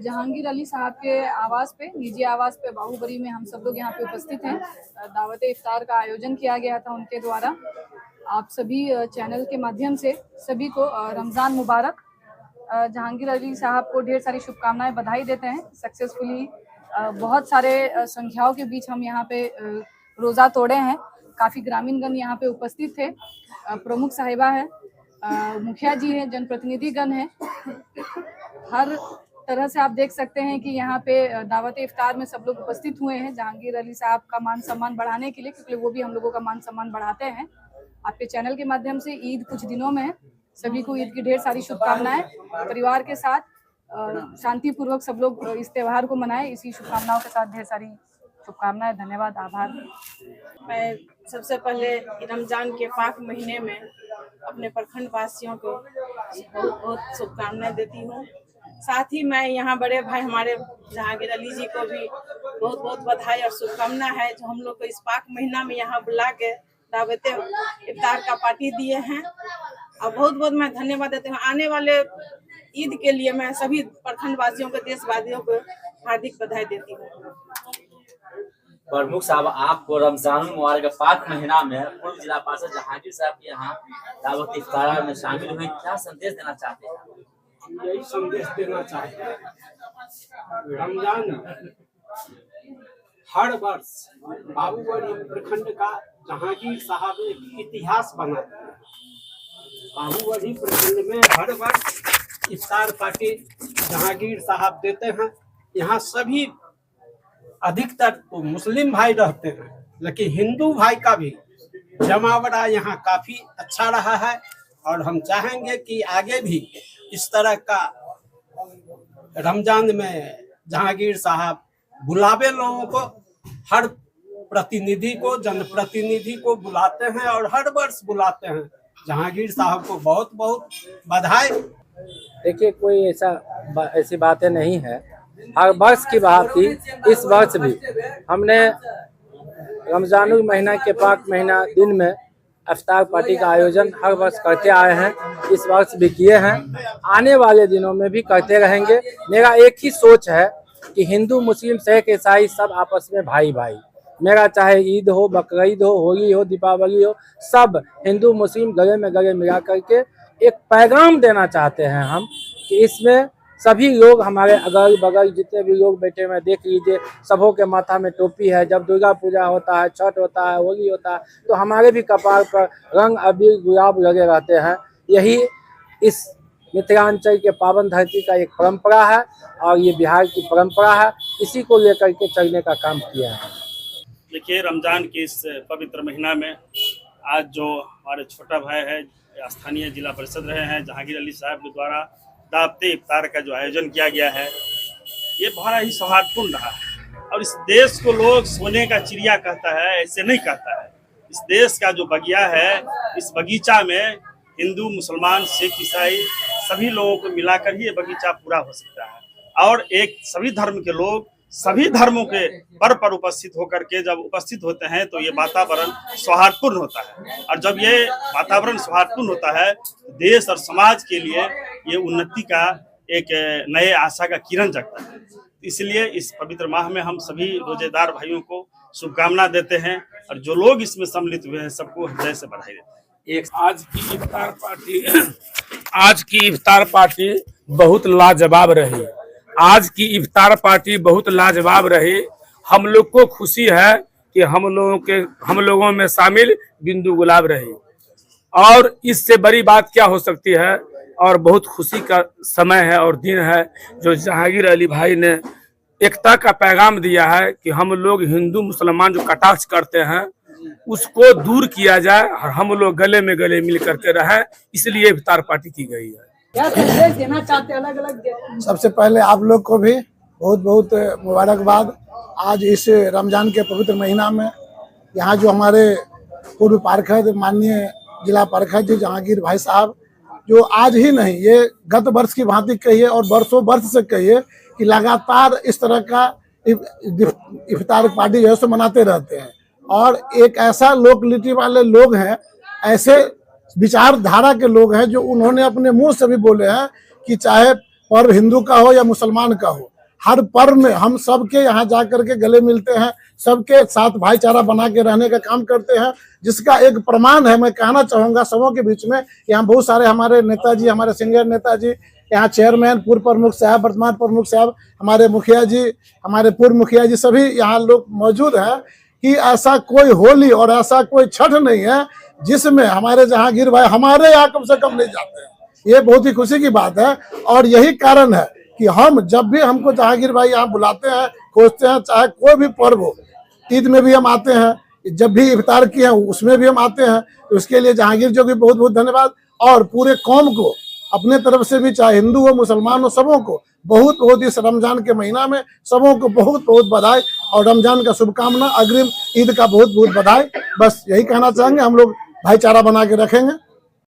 जहांगीर अली साहब के आवास पे, निजी आवास पे बाहुबली में हम सब लोग यहाँ पे उपस्थित हैं। दावत इफ्तार का आयोजन किया गया था उनके द्वारा। आप सभी चैनल के माध्यम से सभी को रमज़ान मुबारक। जहांगीर अली साहब को ढेर सारी शुभकामनाएं, बधाई देते हैं। सक्सेसफुली बहुत सारे संख्याओं के बीच हम यहाँ पे रोज़ा तोड़े हैं। काफ़ी ग्रामीणगण यहाँ पे उपस्थित थे। प्रमुख साहिबा है, मुखिया जी हैं, जनप्रतिनिधिगण हैं। हर तरह से आप देख सकते हैं कि यहाँ पे दावत इफ्तार में सब लोग उपस्थित हुए हैं जहांगीर अली साहब का मान सम्मान बढ़ाने के लिए, क्योंकि वो भी हम लोगों का मान सम्मान बढ़ाते हैं। आपके चैनल के माध्यम से ईद कुछ दिनों में है। सभी को ईद की ढेर सारी शुभकामनाएं। परिवार के साथ शांतिपूर्वक सब लोग इस त्यौहार को मनाएं। इसी शुभकामनाओं के साथ ढेर सारी शुभकामनाएं। धन्यवाद, आभार। मैं सबसे पहले रमजान के पाक महीने में अपने प्रखंड वासियों को बहुत बहुत शुभकामनाएं देती हूँ। साथ ही मैं यहाँ बड़े भाई हमारे जहांगीर अली जी को भी बहुत बहुत बधाई और शुभकामना है, जो हम लोग को इस पाक महीना में यहाँ बुला के दावत इफ्तार का पार्टी दिए हैं। और बहुत बहुत मैं धन्यवाद देती हूँ। आने वाले ईद के लिए मैं सभी प्रखंड वासियों को, देशवासियों को हार्दिक बधाई देती हूँ। प्रमुख साहब, आपको रमजान मुबारक पाक महीना में पूर्व जिला पार्षद जहांगीर साहब के यहाँ दावत इफ्तार में शामिल हुए, क्या संदेश देना चाहते हैं? यही संदेश देना चाहते हैं, रमजान हर वर्ष बाहुबली प्रखंड का जहांगीर साहब एक इतिहास बनाते हैं। बाहुबली प्रखंड में हर वर्ष इफ्तार पार्टी जहांगीर साहब देते हैं। यहाँ सभी अधिकतर तो मुस्लिम भाई रहते हैं, लेकिन हिंदू भाई का भी जमावड़ा यहाँ काफी अच्छा रहा है। और हम चाहेंगे कि आगे भी इस तरह का रमजान में जहांगीर साहब बुलावे लोगों को, हर प्रतिनिधि को, जनप्रतिनिधि को बुलाते हैं और हर वर्ष बुलाते हैं। जहांगीर साहब को बहुत बहुत बधाई। देखिए, कोई ऐसी बातें नहीं है। हर वर्ष की बात थी, इस वर्ष भी हमने रमजान महीना के पाक महीना दिन में इफ्तार पार्टी का आयोजन हर वर्ष करते आए हैं। इस वर्ष भी किए हैं, आने वाले दिनों में भी करते रहेंगे। मेरा एक ही सोच है कि हिंदू, मुस्लिम, सिख, ईसाई सब आपस में भाई भाई। मेरा चाहे ईद हो, बकरीद हो, होली हो, दीपावली हो, सब हिंदू मुस्लिम गले में गले मिला करके एक पैगाम देना चाहते हैं हम कि इसमें सभी लोग, हमारे अगल बगल जितने भी लोग बैठे हुए देख लीजिए, सबों के माथा में टोपी है। जब दुर्गा पूजा होता है, छठ होता है, होली होता है, तो हमारे भी कपाल पर रंग अबीर गुलाब लगे रहते हैं। यही इस मिथिलांचल के पावन धरती का एक परंपरा है और ये बिहार की परंपरा है। इसी को लेकर के चलने का काम किया है। देखिए, रमज़ान के इस पवित्र महीना में आज जो हमारे छोटा भाई है, स्थानीय जिला परिषद रहे हैं, जहांगीर अली साहब के द्वारा दावत इफ्तार का जो आयोजन किया गया है, ये बड़ा ही सौहार्दपूर्ण रहा है। और इस देश को लोग सोने का चिड़िया कहता है, ऐसे नहीं कहता है। इस देश का जो बगिया है, इस बगीचा में हिंदू, मुसलमान, सिख, ईसाई सभी लोगों को मिलाकर ही ये बगीचा पूरा हो सकता है। और एक सभी धर्म के लोग सभी धर्मों के पर उपस्थित होकर के जब उपस्थित होते हैं तो ये वातावरण सौहार्दपूर्ण होता है। और जब ये वातावरण सौहार्दपूर्ण होता है, देश और समाज के लिए ये उन्नति का एक नए आशा का किरण जगता है। इसलिए इस पवित्र माह में हम सभी रोजेदार भाइयों को शुभकामना देते हैं और जो लोग इसमें सम्मिलित हुए हैं सबको हृदय से बधाई देते हैं। आज की इफ्तार पार्टी बहुत लाजवाब रही। आज की इफ्तार पार्टी बहुत लाजवाब रही। हम लोग को खुशी है कि हम लोगों में शामिल बिंदु गुलाब रही, और इससे बड़ी बात क्या हो सकती है। और बहुत खुशी का समय है और दिन है जो जहांगीर अली भाई ने एकता का पैगाम दिया है कि हम लोग हिंदू मुसलमान जो कटाक्ष करते हैं उसको दूर किया जाए और हम लोग गले में गले मिल करके रहें। इसलिए इफ्तार पार्टी की गई है। क्या संदेश देना चाहते हैं? अलग अलग सबसे पहले आप लोग को भी बहुत बहुत मुबारकबाद। आज इस रमजान के पवित्र महीना में यहाँ जो हमारे पूर्व पार्षद, माननीय जिला पार्षद जी जहांगीर भाई साहब, जो आज ही नहीं, ये गत वर्ष की भांति कहिए और वर्षों वर्ष से कहिए कि लगातार इस तरह का इफ्तार पार्टी जो है मनाते रहते हैं। और एक ऐसा लोकलिटी वाले लोग हैं, ऐसे विचारधारा के लोग हैं जो उन्होंने अपने मुंह से भी बोले हैं कि चाहे पर्व हिंदू का हो या मुसलमान का हो, हर पर्व में हम सबके यहाँ जा करके गले मिलते हैं, सबके साथ भाईचारा बना के रहने का काम करते हैं, जिसका एक प्रमाण है। मैं कहना चाहूंगा सबों के बीच में, यहाँ बहुत सारे हमारे नेताजी, हमारे सीनियर नेताजी, यहाँ चेयरमैन, पूर्व प्रमुख साहब, वर्तमान प्रमुख साहब, हमारे मुखिया जी, हमारे पूर्व मुखिया जी, सभी यहाँ लोग मौजूद हैं कि ऐसा कोई होली और ऐसा कोई छठ नहीं है जिसमें हमारे जहांगीर भाई हमारे यहाँ कम से कम नहीं जाते हैं। ये बहुत ही खुशी की बात है और यही कारण है कि हम जब भी हमको जहांगीर भाई यहाँ बुलाते हैं, खोजते हैं, चाहे कोई भी पर्व हो, ईद में भी हम आते हैं, जब भी इफ्तार किए हैं उसमें भी हम आते हैं, तो उसके लिए जहांगीर जी को बहुत बहुत धन्यवाद। और पूरे कौम को अपने तरफ से भी, चाहे हिंदू हो मुसलमान हो, सबों को बहुत बहुत इस रमजान के महीना में सबों को बहुत बहुत बधाई और रमजान का शुभकामना, अग्रिम ईद का बहुत बहुत बधाई। बस यही कहना चाहेंगे, हम लोग भाईचारा बना के रखेंगे।